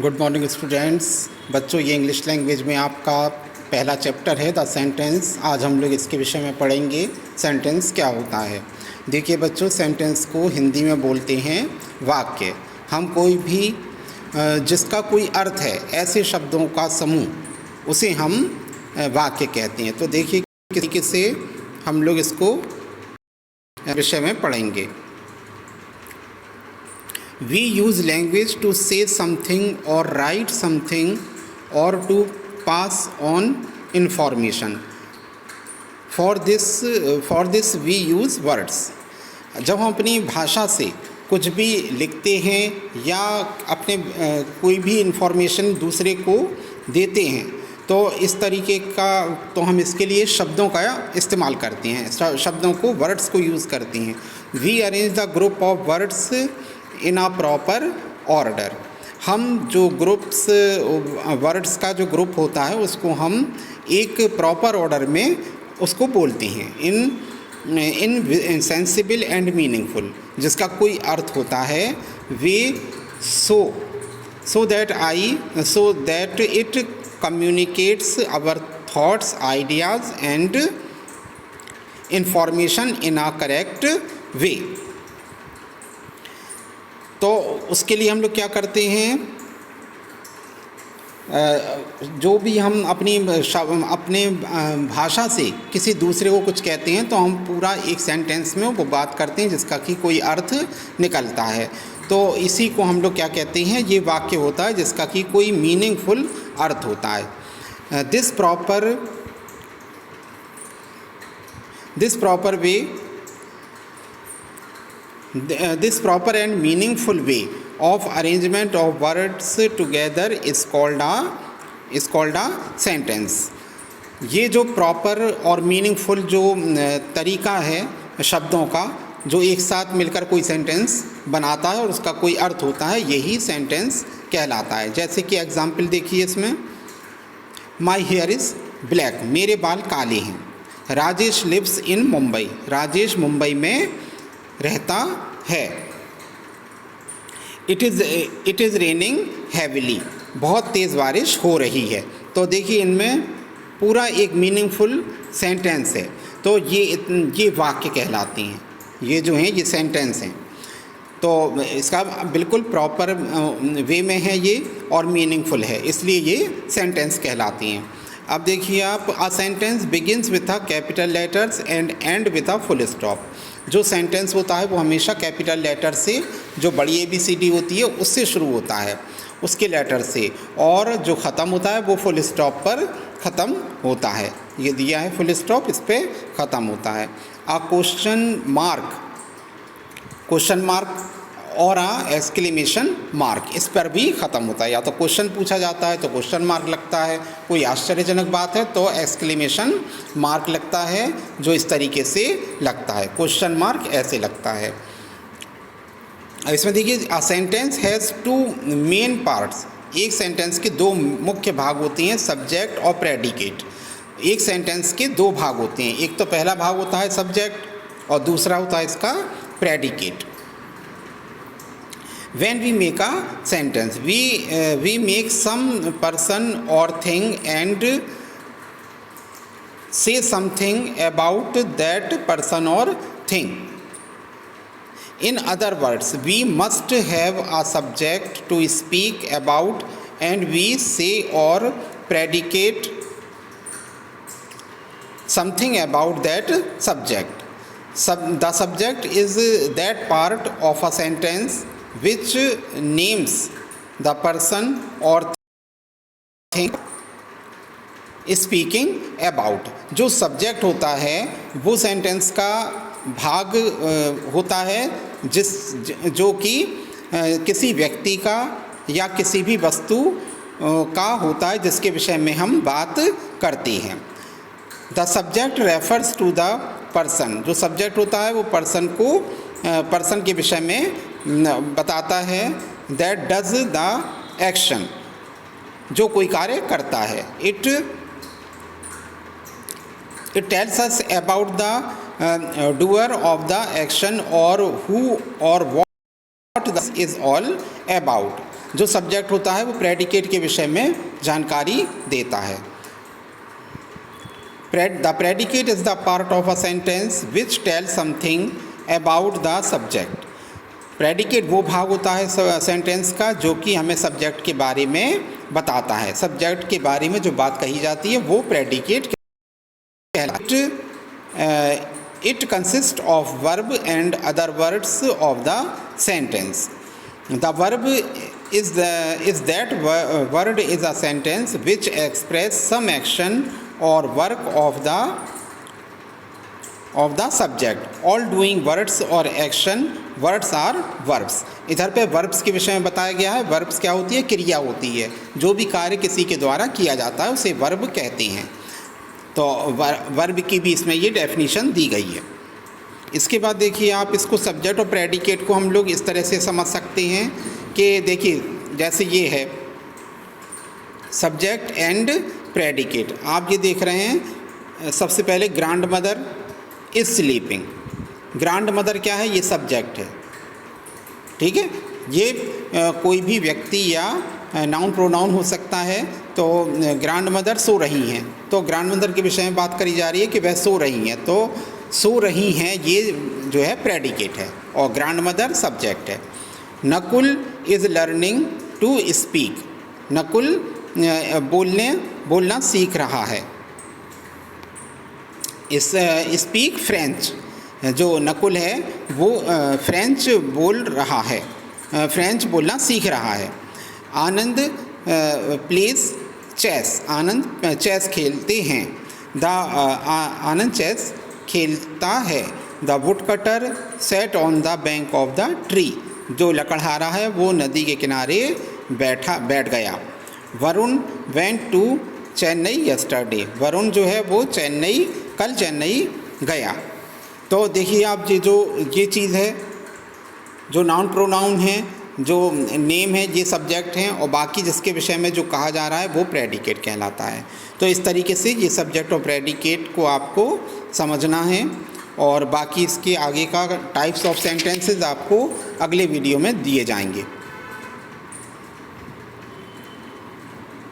Good morning students. बच्चों, ये English language में आपका पहला चैप्टर है द सेंटेंस। आज हम लोग इसके विषय में पढ़ेंगे सेंटेंस क्या होता है। देखिए बच्चों, सेंटेंस को हिंदी में बोलते हैं वाक्य। हम कोई भी जिसका कोई अर्थ है ऐसे शब्दों का समूह, उसे हम वाक्य कहते हैं। तो देखिए किस तरीके से हम लोग इसको विषय में पढ़ेंगे। We use language to say something or write something or to pass on information. For this we use words. जब हम अपनी भाषा से कुछ भी लिखते हैं या अपने कोई भी इंफॉर्मेशन दूसरे को देते हैं, तो इस तरीके का तो हम इसके लिए शब्दों का इस्तेमाल करते हैं, शब्दों को, वर्ड्स को यूज़ करते हैं। We arrange the group of words in a proper order. हम जो ग्रुप्स, वर्ड्स का जो ग्रुप होता है उसको हम एक प्रॉपर ऑर्डर में उसको बोलते हैं। इन सेंसिबल एंड मीनिंगफुल, जिसका कोई अर्थ होता है। Way so that it communicates our thoughts, ideas and information in a correct way. तो उसके लिए हम लोग क्या करते हैं, जो भी हम अपने भाषा से किसी दूसरे को कुछ कहते हैं तो हम पूरा एक सेंटेंस में वो बात करते हैं जिसका कि कोई अर्थ निकलता है। तो इसी को हम लोग क्या कहते हैं, ये वाक्य होता है जिसका कि कोई मीनिंगफुल अर्थ होता है। This proper and meaningful way of arrangement of words together is called a sentence. ये जो प्रॉपर और मीनिंगफुल जो तरीका है शब्दों का, जो एक साथ मिलकर कोई सेंटेंस बनाता है और उसका कोई अर्थ होता है, यही सेंटेंस कहलाता है। जैसे कि एग्जाम्पल देखिए इसमें, माई हेयर इज़ ब्लैक, मेरे बाल काले हैं। राजेश लिव्स इन मुंबई, राजेश मुंबई में रहता है। इट इज़ रेनिंग हैविली, बहुत तेज़ बारिश हो रही है। तो देखिए इनमें पूरा एक मीनिंगफुल सेंटेंस है। तो ये वाक्य कहलाते हैं, ये जो हैं ये सेंटेंस हैं। तो इसका बिल्कुल प्रॉपर वे में है ये और मीनिंगफुल है, इसलिए ये सेंटेंस कहलाती हैं। अब देखिए आप, a sentence begins with a capital letters and and with a full stop. जो सेंटेंस होता है वो हमेशा कैपिटल लेटर से, जो बड़ी ABCD होती है उससे शुरू होता है, उसके लेटर से, और जो ख़त्म होता है वो फुल स्टॉप पर ख़त्म होता है। ये दिया है फुल स्टॉप, इस पर ख़त्म होता है। अ क्वेश्चन मार्क और एक्सक्लेमेशन मार्क, इस पर भी ख़त्म होता है। या तो क्वेश्चन पूछा जाता है तो क्वेश्चन मार्क लगता है, कोई आश्चर्यजनक बात है तो एक्सक्लेमेशन मार्क लगता है, जो इस तरीके से लगता है। क्वेश्चन मार्क ऐसे लगता है। इसमें देखिए, a sentence has two main parts. एक सेंटेंस के दो मुख्य भाग होते हैं, सब्जेक्ट और प्रेडिकेट। एक सेंटेंस के दो भाग होते हैं, एक तो पहला भाग होता है सब्जेक्ट और दूसरा होता है इसका predicate. When we make a sentence, we make some person or thing and say something about that person or thing. In other words, we must have a subject to speak about and we say or predicate something about that subject. The subject is that part of a sentence which names the person or thing speaking about. जो subject होता है वो sentence का भाग होता है जो कि किसी व्यक्ति का या किसी भी वस्तु का होता है जिसके विषय में हम बात करते हैं। The subject refers to the person, जो सब्जेक्ट होता है वो पर्सन के विषय में बताता है। दैट डज द एक्शन, जो कोई कार्य करता है। It tells us about the doer of the action और हु और what this is all about. जो सब्जेक्ट होता है वो प्रेडिकेट के विषय में जानकारी देता है। The predicate is the part of a sentence which tell something about the subject. Predicate वो भाग होता है सेंटेंस का जो कि हमें सब्जेक्ट के बारे में बताता है। सब्जेक्ट के बारे में जो बात कही जाती है वो प्रेडिकेट कहलाता है। It consists of verb and other words of the sentence. The verb is that word is a sentence which express some action or work of the subject. All doing words or action words are verbs. इधर पे verbs के विषय में बताया गया है। verbs क्या होती है? क्रिया होती है। जो भी कार्य किसी के द्वारा किया जाता है उसे verb कहते हैं। तो वर्ब की भी इसमें ये डेफिनेशन दी गई है। इसके बाद देखिए आप इसको सब्जेक्ट और प्रेडिकेट को हम लोग इस तरह से समझ सकते हैं कि देखिए जैसे ये है सब्जेक्ट एंड प्रेडिकेट। आप ये देख रहे हैं सबसे पहले grand mother is sleeping. Grand mother क्या है? ये सब्जेक्ट है, ठीक है। ये कोई भी व्यक्ति या नाउन प्रोनाउन हो सकता है। तो ग्रैंड मदर सो रही हैं, तो ग्रैंड मदर के विषय में बात करी जा रही है कि वह सो रही हैं, तो सो रही हैं ये जो है प्रेडिकेट है और ग्रैंड मदर सब्जेक्ट है। Nakul is learning to speak. Nakul बोलना सीख रहा है। Speak French. जो नकुल है वो फ्रेंच बोल रहा है, फ्रेंच बोलना सीख रहा है। Anand plays chess. Anand chess खेलते हैं। आनंद चेस खेलता है। The woodcutter sat on the bank of the tree. जो लकड़हारा है वो नदी के किनारे बैठ गया। Varun went to Chennai yesterday. Varun जो है वो कल चेन्नई गया। तो देखिए आप ये चीज़ है, जो नाउन प्रोनाउन है, जो नेम है, ये सब्जेक्ट हैं और बाकी जिसके विषय में जो कहा जा रहा है वो प्रेडिकेट कहलाता है। तो इस तरीके से ये सब्जेक्ट और प्रेडिकेट को आपको समझना है और बाकी इसके आगे का टाइप्स ऑफ सेंटेंसेस आपको अगले वीडियो में दिए जाएंगे।